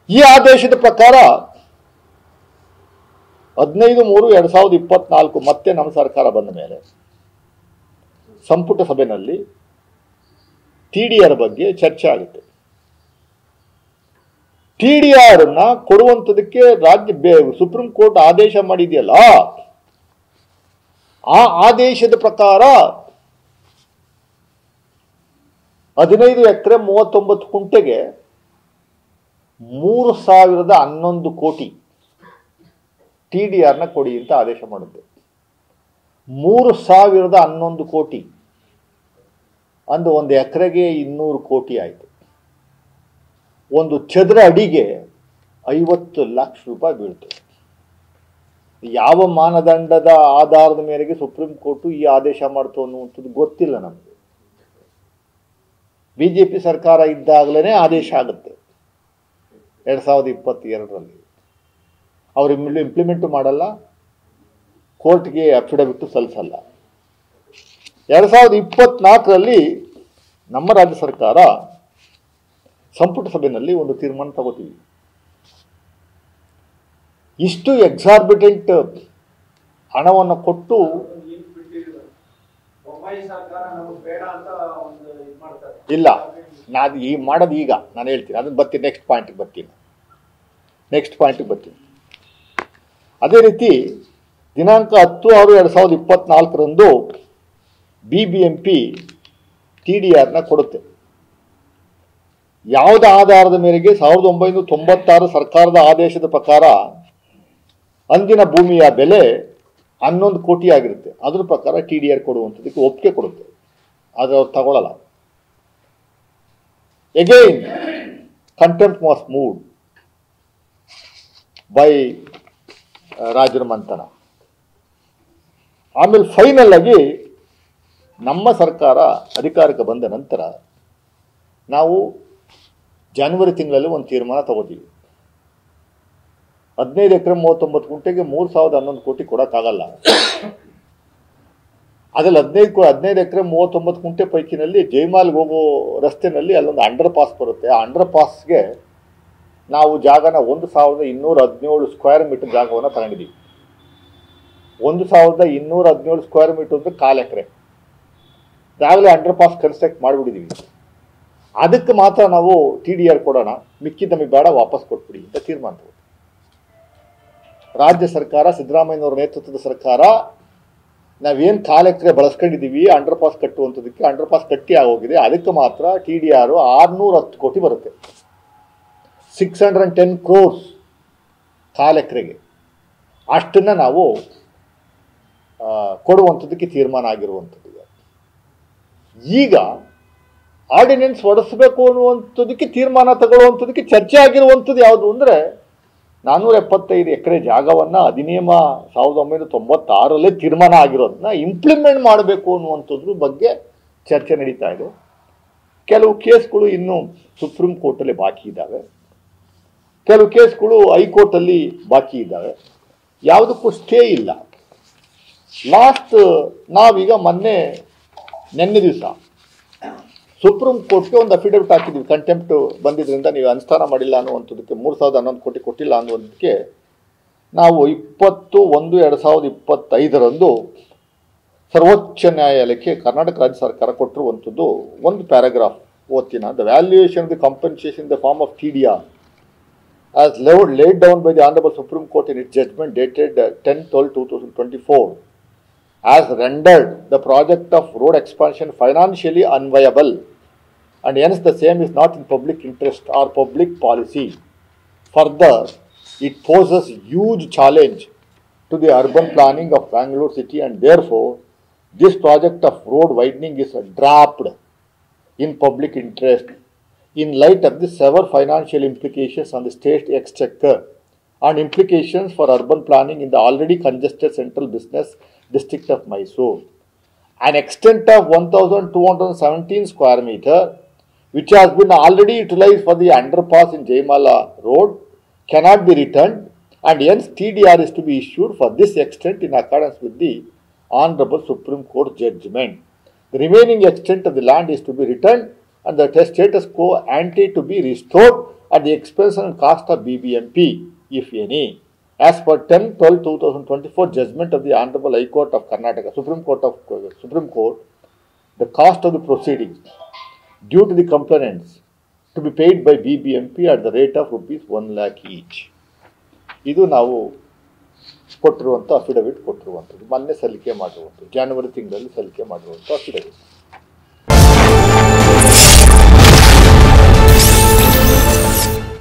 ಈ ಆದೇಶದ ಪ್ರಕಾರ 15/3/2024 ಮತ್ತೆ ನಮ್ಮ ಸರ್ಕಾರ ಬಂದ ಮೇಲೆ ಸಂಪುಟ ಸಭೆಯಲ್ಲಿ TDR ಬಗ್ಗೆ ಚರ್ಚೆ ಆಗುತ್ತೆ. TDR ಕೊಡುವಂಥದಕ್ಕೆ ಸುಪ್ರೀಂ ಕೋರ್ಟ್ ಆದೇಶ ಮಾಡಿದೆಯಲ್ಲ, ಆ ಆದೇಶದ ಪ್ರಕಾರ 15 ಎಕರೆ 39 ಕುಂಟೆಗೆ 3,011 ಕೋಟಿ TDR ಕೊಡಿ ಅಂತ ಆದೇಶ ಮಾಡುತ್ತೆ. 3,011 ಕೋಟಿ ಅಂದು ಒಂದು ಎಕರೆಗೆ 200 ಕೋಟಿ ಆಯಿತು. ಒಂದು ಚದರ ಅಡಿಗೆ 50 ಲಕ್ಷ ರೂಪಾಯಿ ಬೀಳ್ತದೆ. ಯಾವ ಮಾನದಂಡದ ಆಧಾರದ ಮೇರೆಗೆ ಸುಪ್ರೀಂ ಕೋರ್ಟು ಈ ಆದೇಶ ಮಾಡ್ತು ಅನ್ನುವಂಥದ್ದು ಗೊತ್ತಿಲ್ಲ ನಮಗೆ. ಬಿಜೆಪಿ ಸರ್ಕಾರ ಇದ್ದಾಗಲೇ ಆದೇಶ ಆಗುತ್ತೆ 2022ರಲ್ಲಿ. ಅವರು ಇಂಪ್ಲಿಮೆಂಟ್ ಮಾಡಲ್ಲ, ಕೋರ್ಟ್ಗೆ ಅಫಿಡವಿಟ್ ಸಲ್ಲಿಸಲ್ಲ. 2024ರಲ್ಲಿ ನಮ್ಮ ರಾಜ್ಯ ಸರ್ಕಾರ ಸಂಪುಟ ಸಭೆಯಲ್ಲಿ ಒಂದು ತೀರ್ಮಾನ ತಗೋತೀವಿ. ಇಷ್ಟು ಎಕ್ಸಾರ್ಬಿಟೆಂಟ್ ಹಣವನ್ನು ಕೊಟ್ಟು ಇಲ್ಲ, ನಾನು ಈ ಮಾಡೋದು ಈಗ ನಾನು ಹೇಳ್ತೀನಿ, ಅದನ್ನು ಬರ್ತೀನಿ, ನೆಕ್ಸ್ಟ್ ಪಾಯಿಂಟಿಗೆ ಬರ್ತೀನಿ. ಅದೇ ರೀತಿ ದಿನಾಂಕ 10/6/2024ರಂದು BBMP TDR ಕೊಡುತ್ತೆ. ಯಾವುದ ಆಧಾರದ ಮೇರೆಗೆ 1996 ಸರ್ಕಾರದ ಆದೇಶದ ಪ್ರಕಾರ ಅಂದಿನ ಭೂಮಿಯ ಬೆಲೆ 11 ಕೋಟಿ ಆಗಿರುತ್ತೆ. ಅದ್ರ ಪ್ರಕಾರ TDR ಕೊಡುವಂಥದ್ದಕ್ಕೆ ಒಪ್ಪಿಗೆ ಕೊಡುತ್ತೆ, ಆದರೆ ಅವ್ರು ತಗೊಳ್ಳಲ್ಲ. Again contempt was moved by ರಾಜರ ಮಂಥನ. ಆಮೇಲೆ ಫೈನಲ್ ಆಗಿ ನಮ್ಮ ಸರ್ಕಾರ ಅಧಿಕಾರಕ್ಕೆ ಬಂದ ನಂತರ ನಾವು ಜನವರಿ ತಿಂಗಳಲ್ಲಿ ಒಂದು ತೀರ್ಮಾನ ತಗೋತೀವಿ. 15 ಎಕರೆ 39 ಗುಂಟೆಗೆ 3,011 ಕೋಟಿ ಕೊಡೋಕ್ಕಾಗಲ್ಲ. ಅದ್ರಲ್ಲಿ 15 ಎಕರೆ 39 ಗುಂಟೆ ಪೈಕಿನಲ್ಲಿ ಜೈಮಾಲ್ಗೆ ಹೋಗೋ ರಸ್ತೆನಲ್ಲಿ ಅಲ್ಲೊಂದು ಅಂಡರ್ ಪಾಸ್ ಬರುತ್ತೆ. ಆ ಅಂಡರ್ ಪಾಸ್ಗೆ ನಾವು ಜಾಗನ 1,217 ಸ್ಕ್ವೇರ್ ಮೀಟರ್ ಜಾಗವನ್ನು ತಗೊಂಡಿದ್ದೀವಿ. 1,217 ಸ್ಕ್ವೇರ್ ಮೀಟರ್ ಅಂದರೆ 1/4 ಎಕರೆ. ಈಗಾಗಲೇ ಅಂಡರ್ ಪಾಸ್ ಕನ್ಸ್ಟ್ರಕ್ಟ್ ಮಾಡಿಬಿಟ್ಟಿದ್ದೀವಿ. ಅದಕ್ಕೆ ಮಾತ್ರ ನಾವು TDR ಕೊಡೋಣ, ಮಿಕ್ಕಿದ ನಮಗೆ ಬೇಡ, ವಾಪಸ್ ಕೊಟ್ಬಿಡಿ ಅಂತ ತೀರ್ಮಾನ. ರಾಜ್ಯ ಸರ್ಕಾರ, ಸಿದ್ದರಾಮಯ್ಯನವರ ನೇತೃತ್ವದ ಸರ್ಕಾರ, ನಾವೇನು 1/4 ಎಕರೆ ಬಳಸ್ಕೊಂಡಿದ್ದೀವಿ ಅಂಡರ್ ಪಾಸ್ ಕಟ್ಟುವಂಥದ್ದಕ್ಕೆ, ಅಂಡರ್ ಪಾಸ್ ಕಟ್ಟಿ ಆಗೋಗಿದೆ. ಅದಕ್ಕೆ ಮಾತ್ರ TDR 610 ಕೋಟಿ ಬರುತ್ತೆ. 610 crores 1/4 ಎಕರೆಗೆ. ಅಷ್ಟನ್ನು ನಾವು ಕೊಡುವಂಥದ್ದಕ್ಕೆ ತೀರ್ಮಾನ ಆಗಿರುವಂಥದ್ದು. ಈಗ ಆರ್ಡಿನೆನ್ಸ್ ಹೊಡೆಸಬೇಕು ಅನ್ನುವಂಥದ್ದಕ್ಕೆ ತೀರ್ಮಾನ ತಗೊಳ್ಳುವಂಥದ್ದಕ್ಕೆ ಚರ್ಚೆ ಆಗಿರುವಂಥದ್ದು ಯಾವುದು ಅಂದರೆ 475 ಎಕರೆ ಜಾಗವನ್ನು ಅಧಿನಿಯಮ 1996ರಲ್ಲೇ ತೀರ್ಮಾನ ಆಗಿರೋದನ್ನ ಇಂಪ್ಲಿಮೆಂಟ್ ಮಾಡಬೇಕು ಅನ್ನುವಂಥದ್ರ ಬಗ್ಗೆ ಚರ್ಚೆ ನಡೀತಾ ಇದೆ. ಕೆಲವು ಕೇಸ್ಗಳು ಇನ್ನೂ ಸುಪ್ರೀಂ ಕೋರ್ಟಲ್ಲಿ ಬಾಕಿ ಇದ್ದಾವೆ, ಕೆಲವು ಕೇಸ್ಗಳು ಹೈಕೋರ್ಟಲ್ಲಿ ಬಾಕಿ ಇದ್ದಾವೆ. ಯಾವುದಕ್ಕೂ ಸ್ಟೇ ಇಲ್ಲ. ನಾವೀಗ ನಿನ್ನೆ ದಿವಸ ಸುಪ್ರೀಂ ಕೋರ್ಟ್ಗೆ ಒಂದು ಅಫಿಡವಿಟ್ ಹಾಕಿದ್ದೀವಿ. ಕಂಟೆಂಪ್ಟ್ ಬಂದಿದ್ದರಿಂದ ನೀವು ಅನುಷ್ಠಾನ ಮಾಡಿಲ್ಲ ಅನ್ನುವಂಥದ್ದಕ್ಕೆ, 3,011 ಕೋಟಿ ಕೊಟ್ಟಿಲ್ಲ ಅನ್ನುವಂಥದ್ದಕ್ಕೆ ನಾವು 20/1/2025ರಂದು ಸರ್ವೋಚ್ಚ ನ್ಯಾಯಾಲಯಕ್ಕೆ ಕರ್ನಾಟಕ ರಾಜ್ಯ ಸರ್ಕಾರ ಕೊಟ್ಟಿರುವಂಥದ್ದು ಒಂದು ಪ್ಯಾರಾಗ್ರಾಫ್ ಓದ್ತೀನ. The valuation of the compensation in the form of TDR as laid down by the Honorable Supreme Court in its judgment dated 10/12/2024 has rendered the project of road expansion financially unviable, and hence the same is not in public interest or public policy. Further, it poses huge challenge to the urban planning of Bangalore city, and therefore this project of road widening is dropped in public interest in light of the severe financial implications on the state exchequer and implications for urban planning in the already congested central business district of Mysore. An extent of 1,217 square meter, which has been already utilized for the underpass in Jaimala Road, cannot be returned, and hence TDR is to be issued for this extent in accordance with the Honorable Supreme Court judgment. The remaining extent of the land is to be returned, and the status quo ante to be restored at the expense and cost of BBMP, if any, as per 10/12/2024 judgment of the Honorable High Court of Karnataka, Supreme Court, the cost of the proceedings due to the complainants to be paid by BBMP at the rate of rupees 1 lakh each. ಇದು ನಾವು ಕೊಟ್ಟಿರುವಂಥ affidavit ಕೊಟ್ಟಿರುವಂಥದ್ದು ಮೊನ್ನೆ ಸಲ್ಲಿಕೆ ಮಾಡಿರುವಂಥದ್ದು, ಜನವರಿ ತಿಂಗಳಲ್ಲಿ ಸಲ್ಲಿಕೆ ಮಾಡಿರುವಂಥ ಅಫಿಡವಿಟ್.